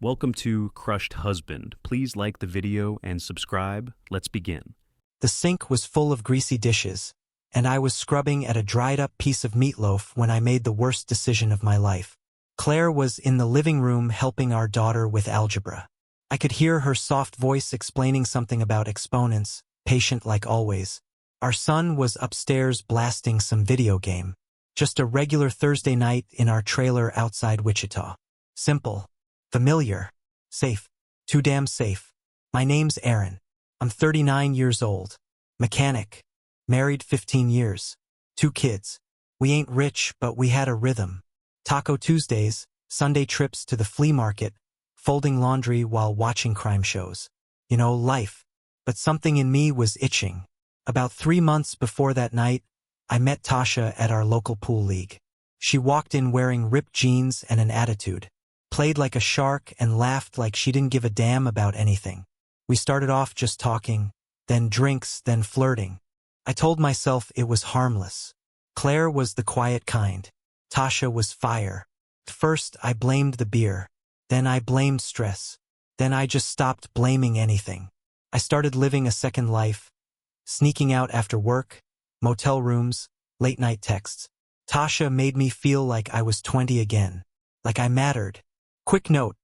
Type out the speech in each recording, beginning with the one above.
Welcome to Crushed Husband. Please like the video and subscribe. Let's begin. The sink was full of greasy dishes, and I was scrubbing at a dried-up piece of meatloaf when I made the worst decision of my life. Claire was in the living room helping our daughter with algebra. I could hear her soft voice explaining something about exponents, patient like always. Our son was upstairs blasting some video game. Just a regular Thursday night in our trailer outside Wichita. Simple. Familiar. Safe. Too damn safe. My name's Aaron. I'm 39 years old. Mechanic. Married 15 years. 2 kids. We ain't rich, but we had a rhythm. Taco Tuesdays, Sunday trips to the flea market, folding laundry while watching crime shows. You know, life. But something in me was itching. About 3 months before that night, I met Tasha at our local pool league. She walked in wearing ripped jeans and an attitude. Played like a shark and laughed like she didn't give a damn about anything. We started off just talking, then drinks, then flirting. I told myself it was harmless. Claire was the quiet kind. Tasha was fire. First, I blamed the beer. Then I blamed stress. Then I just stopped blaming anything. I started living a second life, sneaking out after work, motel rooms, late-night texts. Tasha made me feel like I was 20 again, like I mattered. Quick note.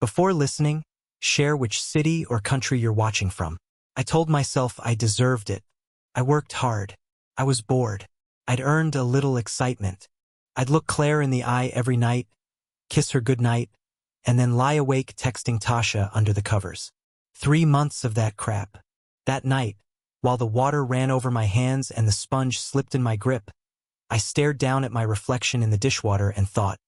Before listening, share which city or country you're watching from. I told myself I deserved it. I worked hard. I was bored. I'd earned a little excitement. I'd look Claire in the eye every night, kiss her goodnight, and then lie awake texting Tasha under the covers. 3 months of that crap. That night, while the water ran over my hands and the sponge slipped in my grip, I stared down at my reflection in the dishwater and thought,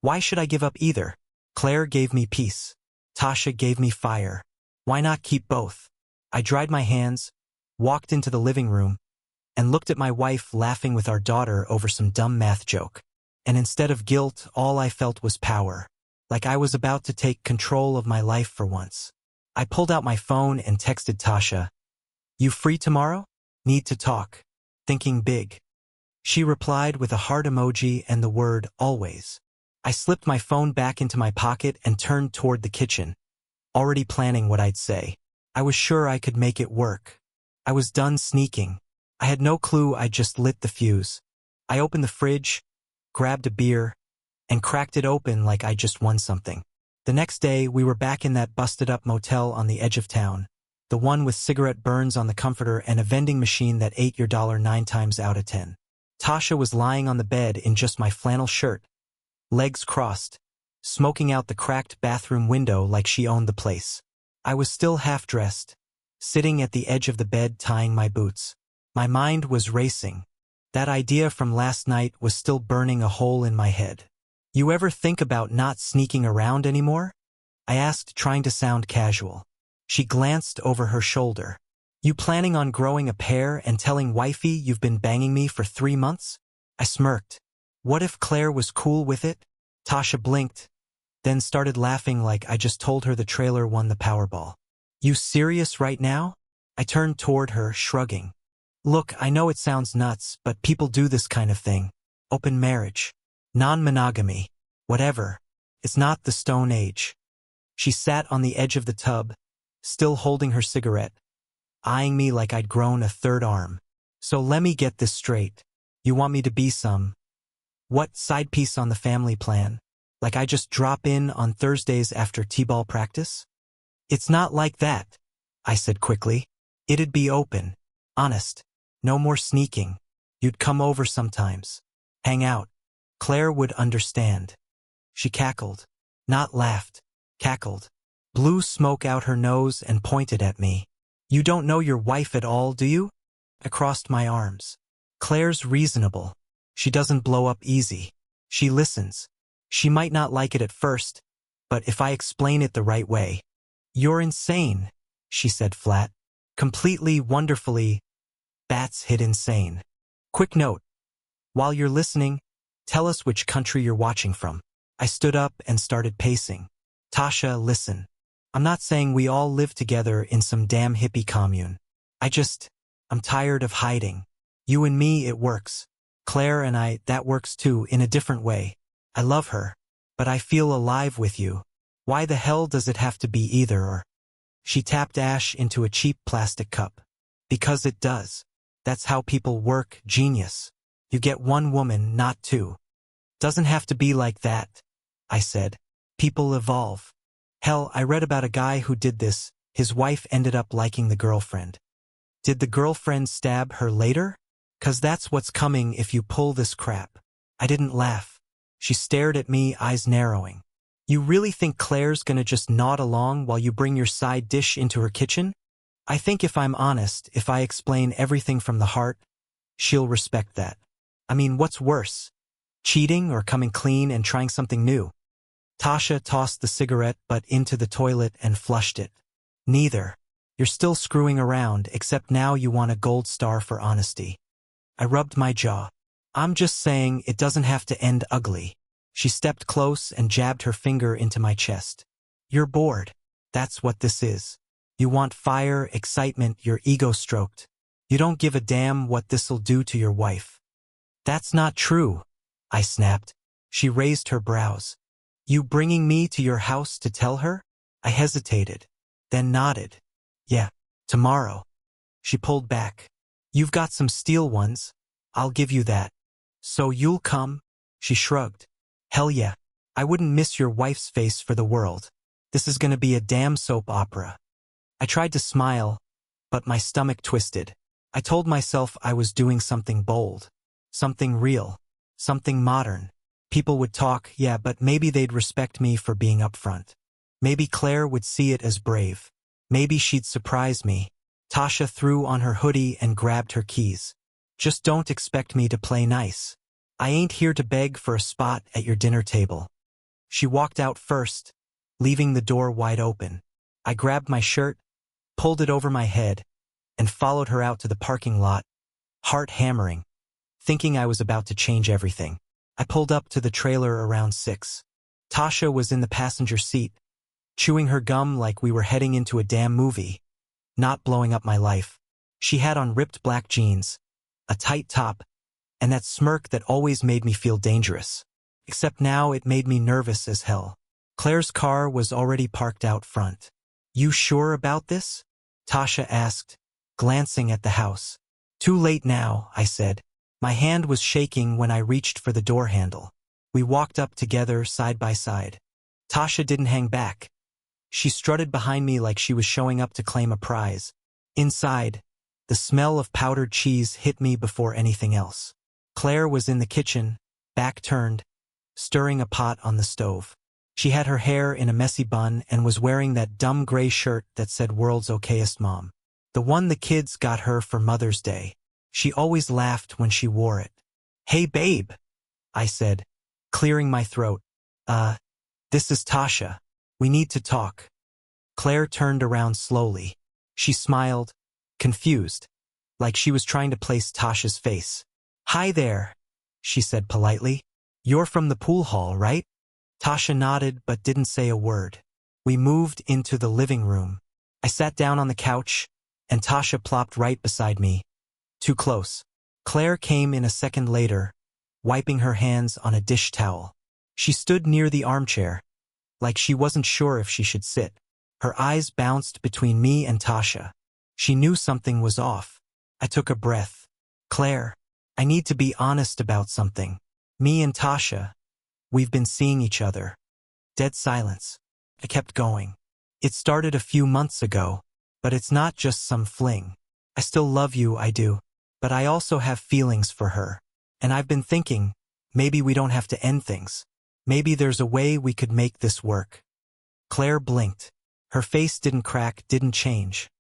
why should I give up either? Claire gave me peace. Tasha gave me fire. Why not keep both? I dried my hands, walked into the living room, and looked at my wife laughing with our daughter over some dumb math joke. And instead of guilt, all I felt was power. Like I was about to take control of my life for once. I pulled out my phone and texted Tasha, "You free tomorrow? Need to talk." Thinking big. She replied with a heart emoji and the word always. I slipped my phone back into my pocket and turned toward the kitchen, already planning what I'd say. I was sure I could make it work. I was done sneaking. I had no clue I'd just lit the fuse. I opened the fridge, grabbed a beer, and cracked it open like I just won something. The next day, we were back in that busted-up motel on the edge of town, the one with cigarette burns on the comforter and a vending machine that ate your dollar 9 times out of 10. Tasha was lying on the bed in just my flannel shirt, legs crossed, smoking out the cracked bathroom window like she owned the place. I was still half-dressed, sitting at the edge of the bed tying my boots. My mind was racing. That idea from last night was still burning a hole in my head. You ever think about not sneaking around anymore? I asked, trying to sound casual. She glanced over her shoulder. You planning on growing a pair and telling wifey you've been banging me for 3 months? I smirked. What if Claire was cool with it? Tasha blinked, then started laughing like I just told her the trailer won the Powerball. You serious right now? I turned toward her, shrugging. Look, I know it sounds nuts, but people do this kind of thing. Open marriage. Non-monogamy. Whatever. It's not the Stone Age. She sat on the edge of the tub, still holding her cigarette, eyeing me like I'd grown a third arm. So let me get this straight. You want me to be some what, side piece on the family plan? Like I just drop in on Thursdays after t-ball practice? It's not like that, I said quickly. It'd be open. Honest. No more sneaking. You'd come over sometimes. Hang out. Claire would understand. She cackled. Not laughed. Cackled. Blew smoke out her nose and pointed at me. You don't know your wife at all, do you? I crossed my arms. Claire's reasonable. She doesn't blow up easy. She listens. She might not like it at first, but if I explain it the right way. You're insane, she said flat. Completely, wonderfully. Bats hit insane. Quick note. While you're listening, tell us which country you're watching from. I stood up and started pacing. Tasha, listen. I'm not saying we all live together in some damn hippie commune. I'm tired of hiding. You and me, it works. Claire and I, that works too, in a different way. I love her, but I feel alive with you. Why the hell does it have to be either or? She tapped ash into a cheap plastic cup. Because it does. That's how people work, genius. You get one woman, not two. Doesn't have to be like that, I said. People evolve. Hell, I read about a guy who did this. His wife ended up liking the girlfriend. Did the girlfriend stab her later? 'Cause that's what's coming if you pull this crap. I didn't laugh. She stared at me, eyes narrowing. You really think Claire's gonna just nod along while you bring your side dish into her kitchen? I think if I'm honest, if I explain everything from the heart, she'll respect that. I mean, what's worse? Cheating or coming clean and trying something new? Tasha tossed the cigarette butt into the toilet and flushed it. Neither. You're still screwing around, except now you want a gold star for honesty. I rubbed my jaw. I'm just saying it doesn't have to end ugly. She stepped close and jabbed her finger into my chest. You're bored. That's what this is. You want fire, excitement, your ego stroked. You don't give a damn what this'll do to your wife. That's not true, I snapped. She raised her brows. You bringing me to your house to tell her? I hesitated, then nodded. Yeah, tomorrow. She pulled back. You've got some steel ones. I'll give you that. So you'll come? She shrugged. Hell yeah. I wouldn't miss your wife's face for the world. This is gonna be a damn soap opera. I tried to smile, but my stomach twisted. I told myself I was doing something bold. Something real. Something modern. People would talk, yeah, but maybe they'd respect me for being upfront. Maybe Claire would see it as brave. Maybe she'd surprise me. Tasha threw on her hoodie and grabbed her keys. Just don't expect me to play nice. I ain't here to beg for a spot at your dinner table. She walked out first, leaving the door wide open. I grabbed my shirt, pulled it over my head, and followed her out to the parking lot, heart hammering, thinking I was about to change everything. I pulled up to the trailer around 6. Tasha was in the passenger seat, chewing her gum like we were heading into a damn movie, not blowing up my life. She had on ripped black jeans, a tight top, and that smirk that always made me feel dangerous. Except now it made me nervous as hell. Claire's car was already parked out front. You sure about this? Tasha asked, glancing at the house. Too late now, I said. My hand was shaking when I reached for the door handle. We walked up together side by side. Tasha didn't hang back. She strutted behind me like she was showing up to claim a prize. Inside, the smell of powdered cheese hit me before anything else. Claire was in the kitchen, back turned, stirring a pot on the stove. She had her hair in a messy bun and was wearing that dumb gray shirt that said "World's Okayest Mom." The one the kids got her for Mother's Day. She always laughed when she wore it. Hey babe, I said, clearing my throat. This is Tasha. We need to talk. Claire turned around slowly. She smiled, confused, like she was trying to place Tasha's face. Hi there, she said politely. You're from the pool hall, right? Tasha nodded but didn't say a word. We moved into the living room. I sat down on the couch, and Tasha plopped right beside me. Too close. Claire came in a second later, wiping her hands on a dish towel. She stood near the armchair, like she wasn't sure if she should sit. Her eyes bounced between me and Tasha. She knew something was off. I took a breath. Claire, I need to be honest about something. Me and Tasha, we've been seeing each other. Dead silence. I kept going. It started a few months ago, but it's not just some fling. I still love you, I do. But I also have feelings for her. And I've been thinking, maybe we don't have to end things. Maybe there's a way we could make this work. Claire blinked. Her face didn't crack, didn't change.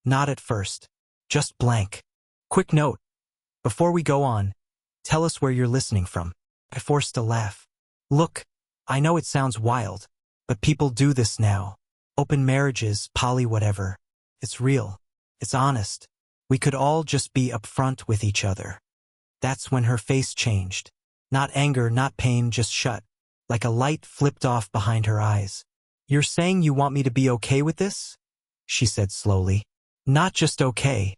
Not at first. Just blank. Quick note. Before we go on, tell us where you're listening from. I forced a laugh. Look, I know it sounds wild, but people do this now. Open marriages, poly whatever. It's real. It's honest. We could all just be upfront with each other. That's when her face changed. Not anger, not pain, just shut. Like a light flipped off behind her eyes. You're saying you want me to be okay with this? She said slowly. Not just okay,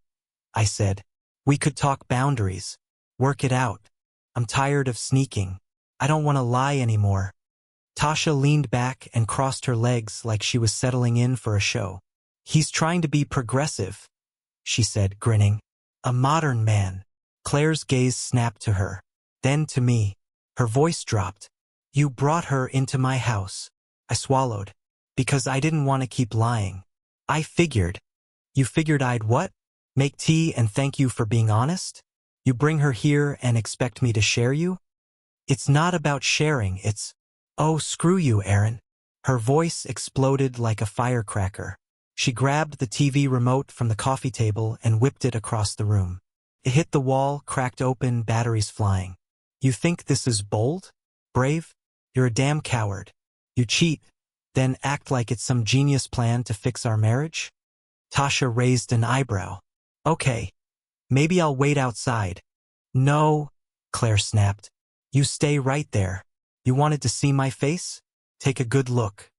I said. We could talk boundaries. Work it out. I'm tired of sneaking. I don't want to lie anymore. Tasha leaned back and crossed her legs like she was settling in for a show. He's trying to be progressive, she said, grinning. A modern man. Claire's gaze snapped to her. Then to me. Her voice dropped. You brought her into my house. I swallowed. Because I didn't want to keep lying. I figured. You figured I'd what? Make tea and thank you for being honest? You bring her here and expect me to share you? It's not about sharing, it's, oh, screw you, Erin. Her voice exploded like a firecracker. She grabbed the TV remote from the coffee table and whipped it across the room. It hit the wall, cracked open, batteries flying. You think this is bold? Brave? You're a damn coward. You cheat, then act like it's some genius plan to fix our marriage? Tasha raised an eyebrow. Okay. Maybe I'll wait outside. No, Claire snapped. You stay right there. You wanted to see my face? Take a good look.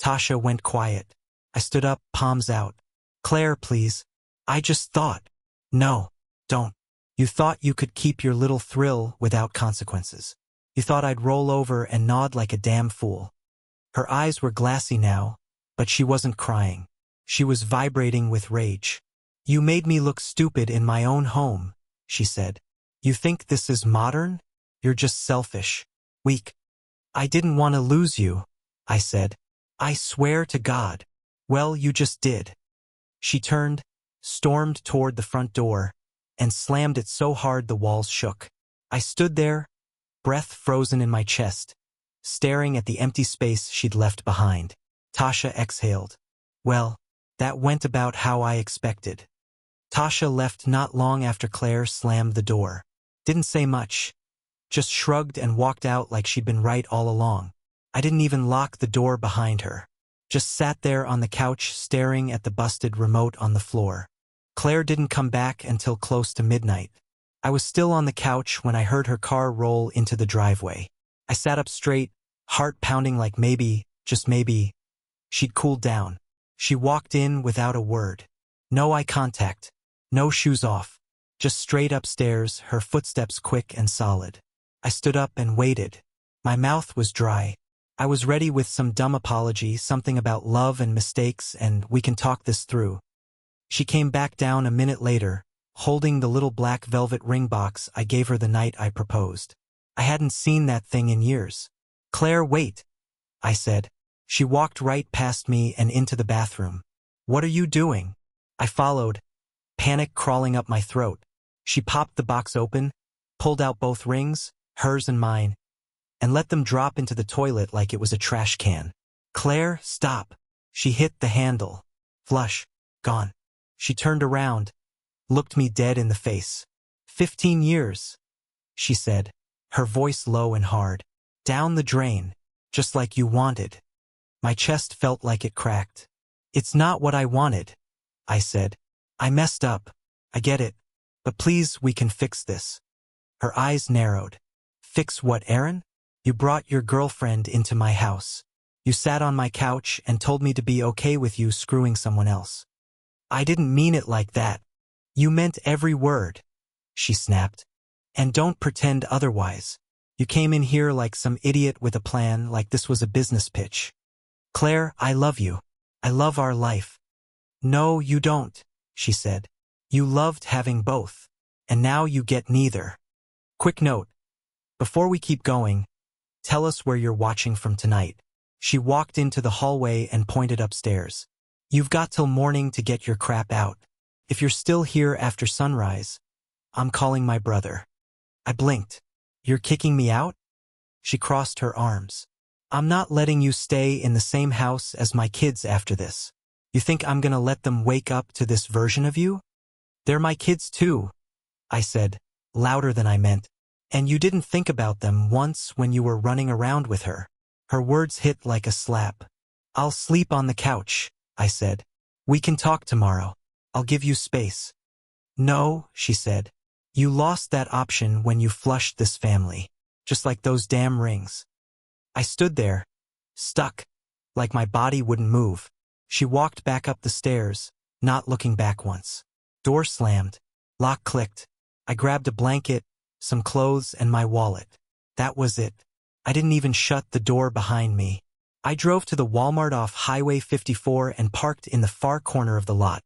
Tasha went quiet. I stood up, palms out. Claire, please. I just thought. No, don't. You thought you could keep your little thrill without consequences. You thought I'd roll over and nod like a damn fool. Her eyes were glassy now, but she wasn't crying. She was vibrating with rage. You made me look stupid in my own home, she said. You think this is modern? You're just selfish. Weak. I didn't want to lose you, I said. I swear to God. Well, you just did. She turned, stormed toward the front door, and slammed it so hard the walls shook. I stood there, breath frozen in my chest, staring at the empty space she'd left behind. Tasha exhaled. Well, that went about how I expected. Tasha left not long after Claire slammed the door. Didn't say much. Just shrugged and walked out like she'd been right all along. I didn't even lock the door behind her. Just sat there on the couch staring at the busted remote on the floor. Claire didn't come back until close to midnight. I was still on the couch when I heard her car roll into the driveway. I sat up straight, heart pounding like maybe, just maybe, she'd cooled down. She walked in without a word. No eye contact. No shoes off. Just straight upstairs, her footsteps quick and solid. I stood up and waited. My mouth was dry. I was ready with some dumb apology, something about love and mistakes, and we can talk this through. She came back down a minute later, holding the little black velvet ring box I gave her the night I proposed. I hadn't seen that thing in years. Claire, wait, I said. She walked right past me and into the bathroom. What are you doing? I followed, panic crawling up my throat. She popped the box open, pulled out both rings, hers and mine, and let them drop into the toilet like it was a trash can. Claire, stop. She hit the handle. Flush. Gone. She turned around, looked me dead in the face. 15 years, she said, her voice low and hard. Down the drain, just like you wanted. My chest felt like it cracked. It's not what I wanted, I said. I messed up. I get it. But please, we can fix this. Her eyes narrowed. Fix what, Erin? You brought your girlfriend into my house. You sat on my couch and told me to be okay with you screwing someone else. I didn't mean it like that. You meant every word, she snapped. And don't pretend otherwise. You came in here like some idiot with a plan, like this was a business pitch. Claire, I love you. I love our life. No, you don't, she said. You loved having both. And now you get neither. Quick note. Before we keep going, tell us where you're watching from tonight. She walked into the hallway and pointed upstairs. You've got till morning to get your crap out. If you're still here after sunrise, I'm calling my brother. I blinked. You're kicking me out? She crossed her arms. I'm not letting you stay in the same house as my kids after this. You think I'm gonna let them wake up to this version of you? They're my kids too, I said, louder than I meant. And you didn't think about them once when you were running around with her. Her words hit like a slap. I'll sleep on the couch, I said. We can talk tomorrow. I'll give you space. No, she said. You lost that option when you flushed this family. Just like those damn rings. I stood there, stuck, like my body wouldn't move. She walked back up the stairs, not looking back once. Door slammed. Lock clicked. I grabbed a blanket, some clothes, and my wallet. That was it. I didn't even shut the door behind me. I drove to the Walmart off Highway 54 and parked in the far corner of the lot,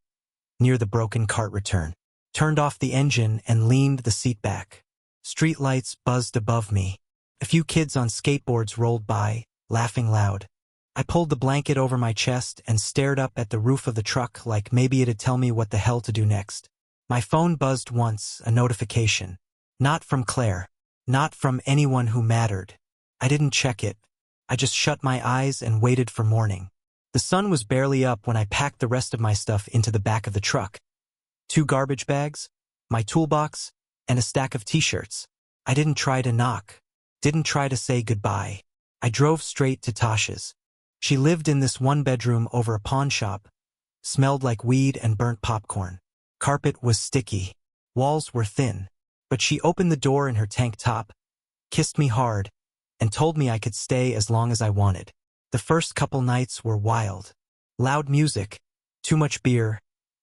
near the broken cart return. Turned off the engine and leaned the seat back. Street lights buzzed above me. A few kids on skateboards rolled by, laughing loud. I pulled the blanket over my chest and stared up at the roof of the truck like maybe it'd tell me what the hell to do next. My phone buzzed once, a notification. Not from Claire. Not from anyone who mattered. I didn't check it. I just shut my eyes and waited for morning. The sun was barely up when I packed the rest of my stuff into the back of the truck. 2 garbage bags, my toolbox, and a stack of t-shirts. I didn't try to knock. Didn't try to say goodbye. I drove straight to Tasha's. She lived in this 1-bedroom over a pawn shop. Smelled like weed and burnt popcorn. Carpet was sticky. Walls were thin. But she opened the door in her tank top, kissed me hard, and told me I could stay as long as I wanted. The first couple nights were wild. Loud music, too much beer,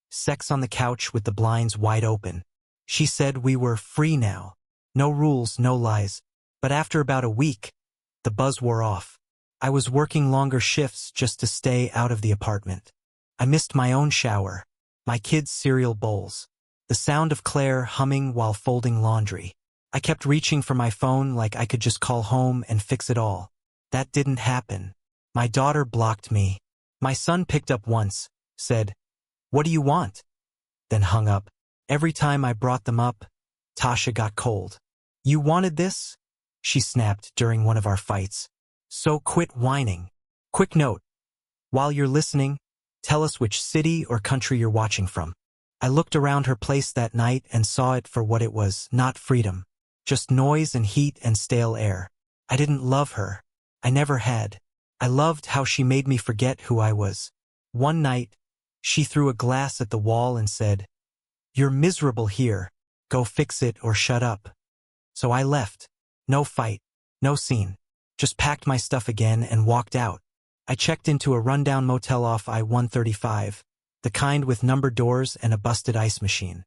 sex on the couch with the blinds wide open. She said we were free now. No rules, no lies. But after about a week, the buzz wore off. I was working longer shifts just to stay out of the apartment. I missed my own shower, my kids' cereal bowls, the sound of Claire humming while folding laundry. I kept reaching for my phone like I could just call home and fix it all. That didn't happen. My daughter blocked me. My son picked up once, said, "What do you want?" Then hung up. Every time I brought them up, Tasha got cold. "You wanted this?" she snapped during one of our fights. "So quit whining." Quick note. While you're listening, tell us which city or country you're watching from. I looked around her place that night and saw it for what it was, not freedom. Just noise and heat and stale air. I didn't love her. I never had. I loved how she made me forget who I was. One night, she threw a glass at the wall and said, "You're miserable here. Go fix it or shut up." So I left. No fight. No scene. Just packed my stuff again and walked out. I checked into a rundown motel off I-135, the kind with numbered doors and a busted ice machine.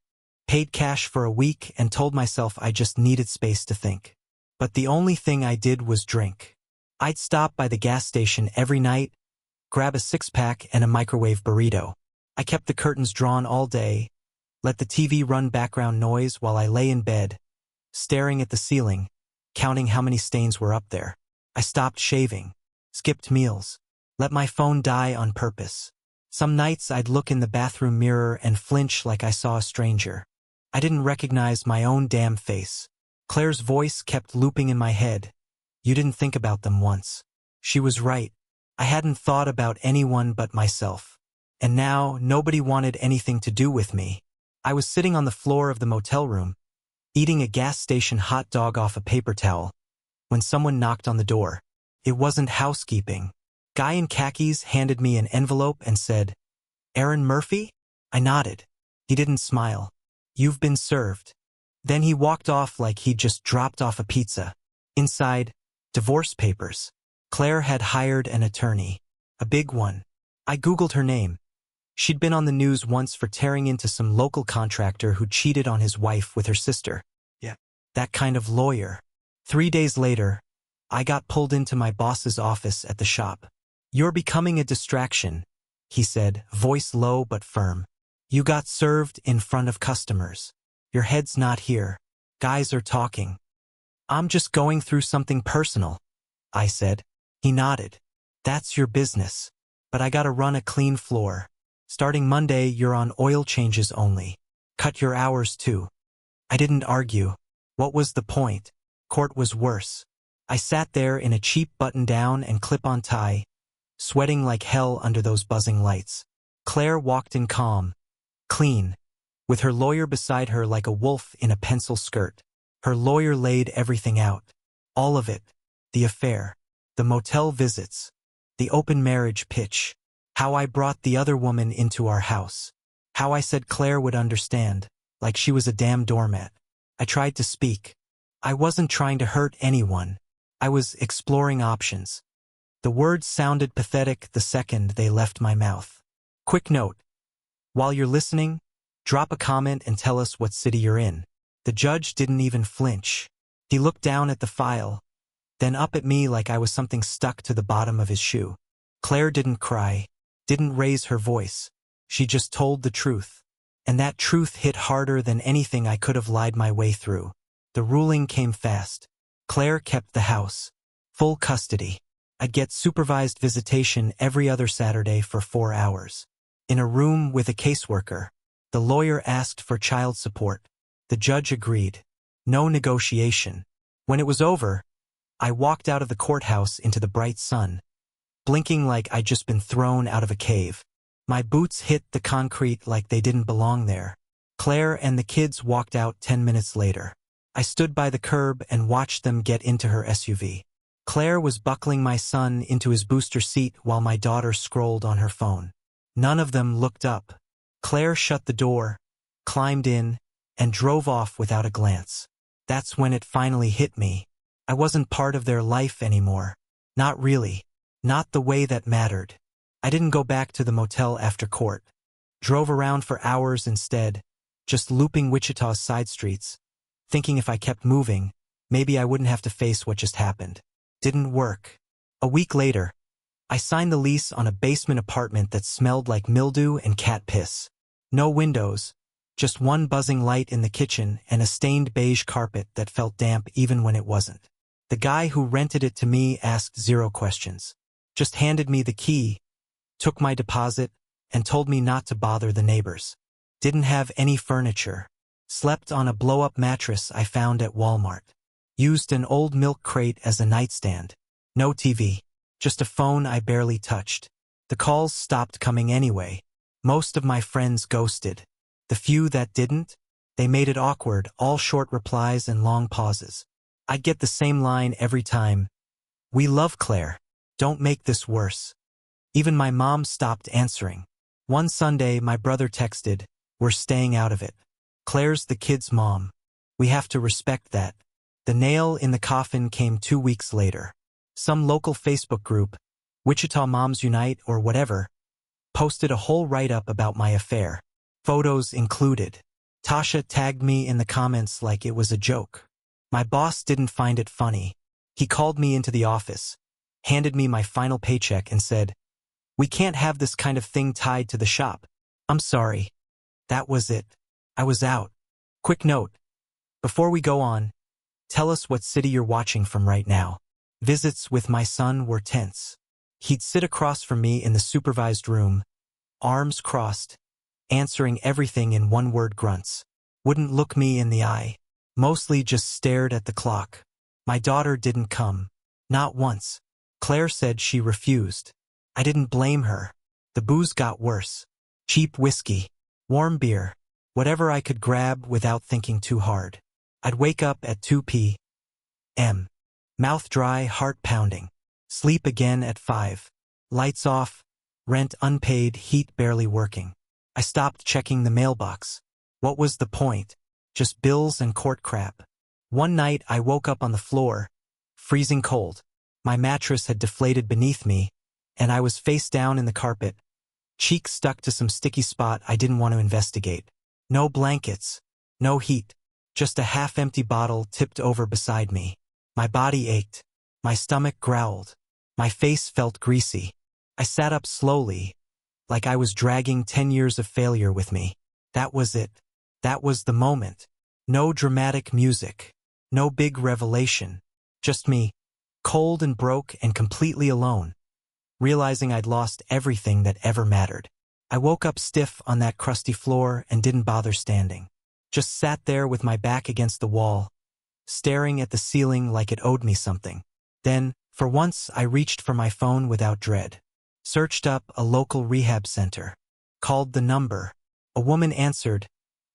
Paid cash for a week and told myself I just needed space to think. But the only thing I did was drink. I'd stop by the gas station every night, grab a 6-pack and a microwave burrito. I kept the curtains drawn all day, let the TV run background noise while I lay in bed, staring at the ceiling, counting how many stains were up there. I stopped shaving, skipped meals, let my phone die on purpose. Some nights I'd look in the bathroom mirror and flinch like I saw a stranger. I didn't recognize my own damn face. Claire's voice kept looping in my head. "You didn't think about them once." She was right. I hadn't thought about anyone but myself. And now nobody wanted anything to do with me. I was sitting on the floor of the motel room, eating a gas station hot dog off a paper towel, when someone knocked on the door. It wasn't housekeeping. Guy in khakis handed me an envelope and said, "Aaron Murphy?" I nodded. He didn't smile. "You've been served." Then he walked off like he'd just dropped off a pizza. Inside, divorce papers. Claire had hired an attorney. A big one. I Googled her name. She'd been on the news once for tearing into some local contractor who cheated on his wife with her sister. Yeah, that kind of lawyer. 3 days later, I got pulled into my boss's office at the shop. "You're becoming a distraction," he said, voice low but firm. "You got served in front of customers. Your head's not here. Guys are talking." "I'm just going through something personal," I said. He nodded. "That's your business. But I gotta run a clean floor. Starting Monday, you're on oil changes only. Cut your hours too." I didn't argue. What was the point? Court was worse. I sat there in a cheap button-down and clip-on tie, sweating like hell under those buzzing lights. Claire walked in calm, clean, with her lawyer beside her like a wolf in a pencil skirt. Her lawyer laid everything out. All of it. The affair. The motel visits. The open marriage pitch. How I brought the other woman into our house. How I said Claire would understand, like she was a damn doormat. I tried to speak. I wasn't trying to hurt anyone. I was exploring options. The words sounded pathetic the second they left my mouth. Quick note. While you're listening, drop a comment and tell us what city you're in. The judge didn't even flinch. He looked down at the file, then up at me like I was something stuck to the bottom of his shoe. Claire didn't cry, didn't raise her voice. She just told the truth. And that truth hit harder than anything I could have lied my way through. The ruling came fast. Claire kept the house. Full custody. I'd get supervised visitation every other Saturday for 4 hours. In a room with a caseworker. The lawyer asked for child support. The judge agreed. No negotiation. When it was over, I walked out of the courthouse into the bright sun, blinking like I'd just been thrown out of a cave. My boots hit the concrete like they didn't belong there. Claire and the kids walked out 10 minutes later. I stood by the curb and watched them get into her SUV. Claire was buckling my son into his booster seat while my daughter scrolled on her phone. None of them looked up. Claire shut the door, climbed in, and drove off without a glance. That's when it finally hit me. I wasn't part of their life anymore. Not really. Not the way that mattered. I didn't go back to the motel after court. Drove around for hours instead, just looping Wichita's side streets, thinking if I kept moving, maybe I wouldn't have to face what just happened. Didn't work. A week later, I signed the lease on a basement apartment that smelled like mildew and cat piss. No windows, just one buzzing light in the kitchen and a stained beige carpet that felt damp even when it wasn't. The guy who rented it to me asked 0 questions. Just handed me the key, took my deposit, and told me not to bother the neighbors. Didn't have any furniture. Slept on a blow-up mattress I found at Walmart. Used an old milk crate as a nightstand. No TV. Just a phone I barely touched. The calls stopped coming anyway. Most of my friends ghosted. The few that didn't, they made it awkward, all short replies and long pauses. I'd get the same line every time. "We love Claire. Don't make this worse." Even my mom stopped answering. One Sunday, my brother texted, "We're staying out of it. Claire's the kid's mom. We have to respect that." The nail in the coffin came 2 weeks later. Some local Facebook group, Wichita Moms Unite or whatever, posted a whole write-up about my affair. Photos included. Tasha tagged me in the comments like it was a joke. My boss didn't find it funny. He called me into the office, handed me my final paycheck and said, "We can't have this kind of thing tied to the shop. I'm sorry." That was it. I was out. Quick note. Before we go on, tell us what city you're watching from right now. Visits with my son were tense. He'd sit across from me in the supervised room, arms crossed, answering everything in one-word grunts. Wouldn't look me in the eye. Mostly just stared at the clock. My daughter didn't come. Not once. Claire said she refused. I didn't blame her. The booze got worse. Cheap whiskey, warm beer, whatever I could grab without thinking too hard. I'd wake up at 2 p.m. Mouth dry, heart pounding. Sleep again at 5. Lights off, rent unpaid, heat barely working. I stopped checking the mailbox. What was the point? Just bills and court crap. One night I woke up on the floor, freezing cold. My mattress had deflated beneath me, and I was face down in the carpet, cheek stuck to some sticky spot I didn't want to investigate. No blankets, no heat, just a half-empty bottle tipped over beside me. My body ached. My stomach growled. My face felt greasy. I sat up slowly, like I was dragging 10 years of failure with me. That was it. That was the moment. No dramatic music. No big revelation. Just me, cold and broke and completely alone, realizing I'd lost everything that ever mattered. I woke up stiff on that crusty floor and didn't bother standing. Just sat there with my back against the wall, staring at the ceiling like it owed me something. Then, for once, I reached for my phone without dread. Searched up a local rehab center. Called the number. A woman answered,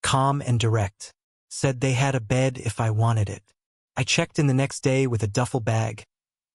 calm and direct. Said they had a bed if I wanted it. I checked in the next day with a duffel bag,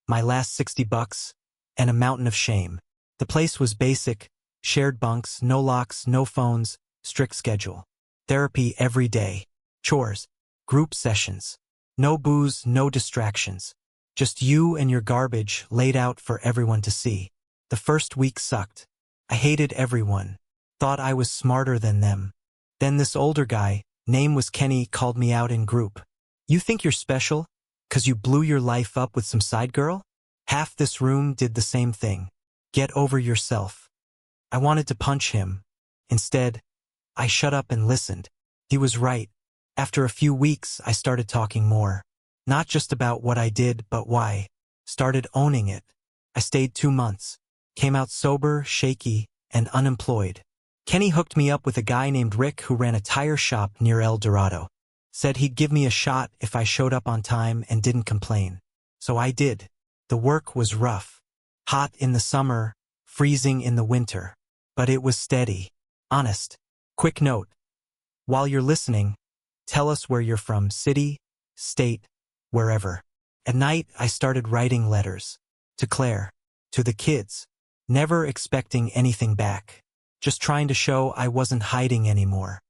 my last $60, and a mountain of shame. The place was basic, shared bunks, no locks, no phones, strict schedule. Therapy every day. Chores. Group sessions. No booze, no distractions. Just you and your garbage laid out for everyone to see. The first week sucked. I hated everyone. Thought I was smarter than them. Then this older guy, name was Kenny, called me out in group. "You think you're special? 'Cause you blew your life up with some side girl? Half this room did the same thing. Get over yourself. I wanted to punch him. Instead, I shut up and listened. He was right. After a few weeks, I started talking more. Not just about what I did, but why. Started owning it. I stayed 2 months. Came out sober, shaky, and unemployed. Kenny hooked me up with a guy named Rick who ran a tire shop near El Dorado. Said he'd give me a shot if I showed up on time and didn't complain. So I did. The work was rough. Hot in the summer, freezing in the winter. But it was steady. Honest. Quick note. While you're listening, tell us where you're from, city, state, wherever. At night, I started writing letters. To Claire. To the kids. Never expecting anything back. Just trying to show I wasn't hiding anymore.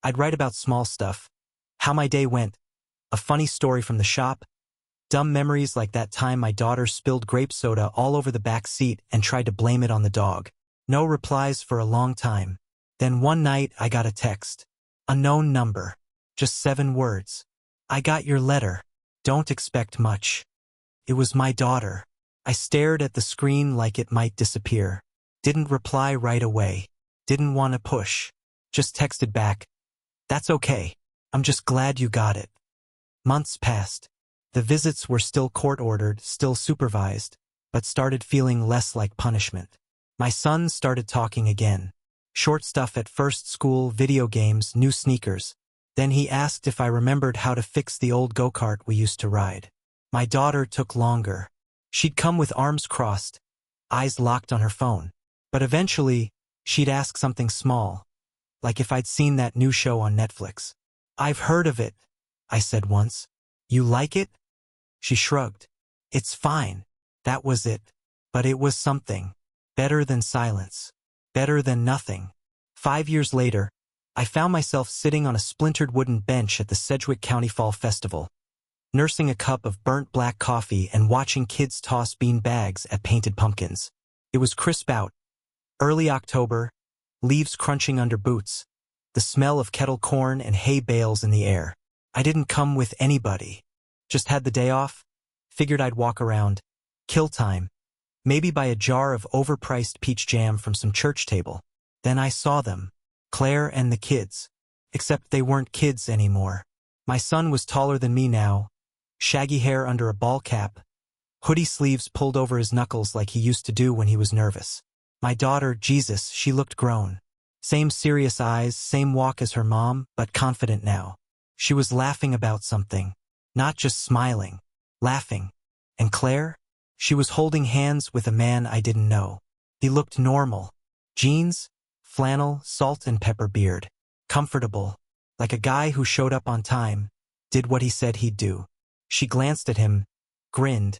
I'd write about small stuff. How my day went. A funny story from the shop. Dumb memories like that time my daughter spilled grape soda all over the back seat and tried to blame it on the dog. No replies for a long time. Then one night I got a text. Unknown number. Just 7 words. I got your letter. Don't expect much. It was my daughter. I stared at the screen like it might disappear. Didn't reply right away. Didn't want to push. Just texted back. That's okay. I'm just glad you got it. Months passed. The visits were still court-ordered, still supervised, but started feeling less like punishment. My son started talking again. Short stuff at first: school, video games, new sneakers. Then he asked if I remembered how to fix the old go-kart we used to ride. My daughter took longer. She'd come with arms crossed, eyes locked on her phone. But eventually, she'd ask something small, like if I'd seen that new show on Netflix. I've heard of it, I said once. You like it? She shrugged. It's fine. That was it. But it was something. Better than silence. Better than nothing. 5 years later, I found myself sitting on a splintered wooden bench at the Sedgwick County Fall Festival, nursing a cup of burnt black coffee and watching kids toss bean bags at painted pumpkins. It was crisp out. Early October, leaves crunching under boots, the smell of kettle corn and hay bales in the air. I didn't come with anybody. Just had the day off. Figured I'd walk around. Kill time. Maybe buy a jar of overpriced peach jam from some church table. Then I saw them. Claire and the kids. Except they weren't kids anymore. My son was taller than me now. Shaggy hair under a ball cap. Hoodie sleeves pulled over his knuckles like he used to do when he was nervous. My daughter, Jesus, she looked grown. Same serious eyes, same walk as her mom, but confident now. She was laughing about something. Not just smiling. Laughing. And Claire? She was holding hands with a man I didn't know. He looked normal. Jeans, flannel, salt and pepper beard. Comfortable. Like a guy who showed up on time. Did what he said he'd do. She glanced at him, grinned,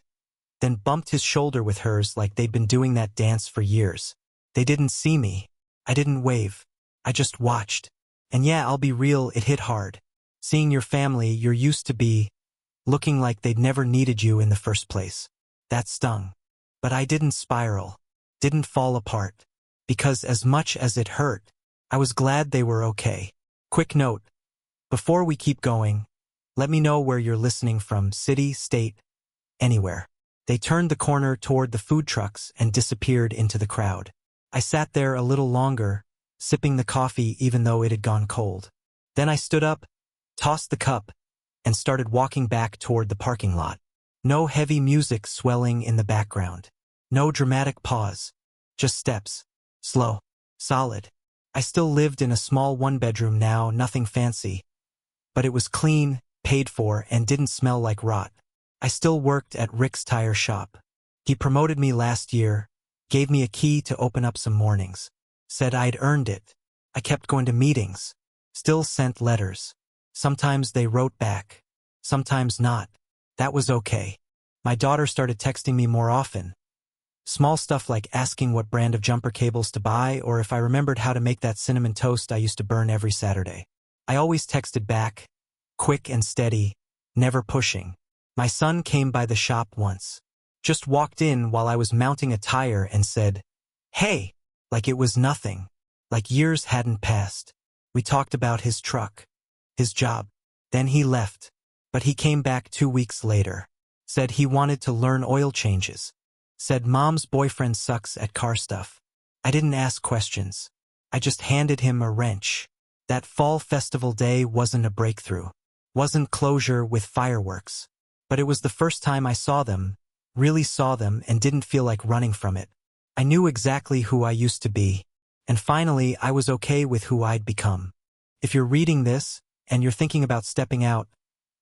then bumped his shoulder with hers like they'd been doing that dance for years. They didn't see me. I didn't wave. I just watched. And yeah, I'll be real, it hit hard. Seeing your family you're used to be looking like they'd never needed you in the first place. That stung. But I didn't spiral. Didn't fall apart. Because as much as it hurt, I was glad they were okay. Quick note. Before we keep going, let me know where you're listening from, city, state, anywhere. They turned the corner toward the food trucks and disappeared into the crowd. I sat there a little longer, sipping the coffee even though it had gone cold. Then I stood up, tossed the cup, and started walking back toward the parking lot. No heavy music swelling in the background. No dramatic pause. Just steps. Slow. Solid. I still lived in a small one-bedroom now, nothing fancy. But it was clean, paid for, and didn't smell like rot. I still worked at Rick's tire shop. He promoted me last year, gave me a key to open up some mornings. Said I'd earned it. I kept going to meetings. Still sent letters. Sometimes they wrote back. Sometimes not. That was okay. My daughter started texting me more often. Small stuff like asking what brand of jumper cables to buy or if I remembered how to make that cinnamon toast I used to burn every Saturday. I always texted back, quick and steady, never pushing. My son came by the shop once. Just walked in while I was mounting a tire and said, "Hey," like it was nothing, like years hadn't passed. We talked about his truck, his job. Then he left, but he came back 2 weeks later. Said he wanted to learn oil changes. Said mom's boyfriend sucks at car stuff. I didn't ask questions. I just handed him a wrench. That fall festival day wasn't a breakthrough. Wasn't closure with fireworks. But it was the first time I saw them, really saw them, and didn't feel like running from it. I knew exactly who I used to be. And finally, I was okay with who I'd become. If you're reading this, and you're thinking about stepping out,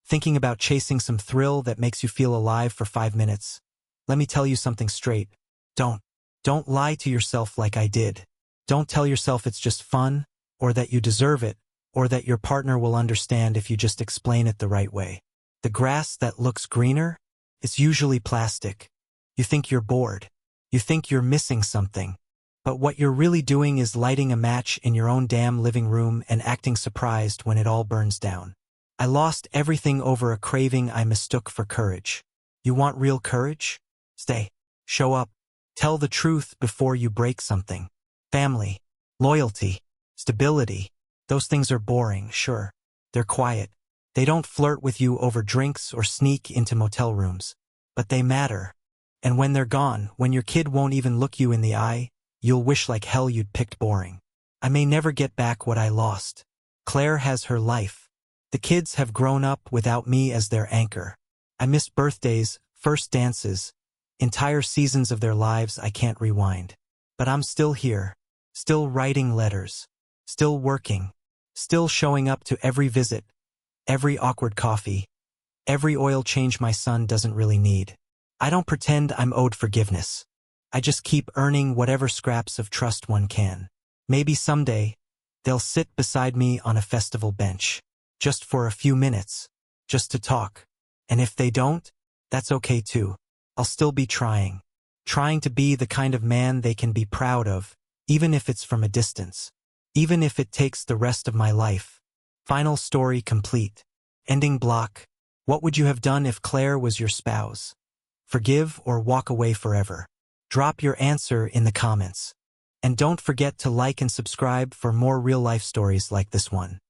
thinking about chasing some thrill that makes you feel alive for 5 minutes, let me tell you something straight. Don't lie to yourself like I did. Don't tell yourself it's just fun, or that you deserve it, or that your partner will understand if you just explain it the right way. The grass that looks greener is usually plastic. You think you're bored. You think you're missing something. But what you're really doing is lighting a match in your own damn living room and acting surprised when it all burns down. I lost everything over a craving I mistook for courage. You want real courage? Stay. Show up. Tell the truth before you break something. Family, loyalty, stability. Those things are boring, sure. They're quiet. They don't flirt with you over drinks or sneak into motel rooms. But they matter. And when they're gone, when your kid won't even look you in the eye, you'll wish like hell you'd picked boring. I may never get back what I lost. Claire has her life. The kids have grown up without me as their anchor. I miss birthdays, first dances, entire seasons of their lives I can't rewind. But I'm still here, still writing letters, still working, still showing up to every visit, every awkward coffee, every oil change my son doesn't really need. I don't pretend I'm owed forgiveness. I just keep earning whatever scraps of trust one can. Maybe someday, they'll sit beside me on a festival bench, just for a few minutes, just to talk. And if they don't, that's okay too. I'll still be trying to be the kind of man they can be proud of, even if it's from a distance, even if it takes the rest of my life. Final story complete. Ending block. What would you have done if Claire was your spouse? Forgive or walk away forever? Drop your answer in the comments. And don't forget to like and subscribe for more real-life stories like this one.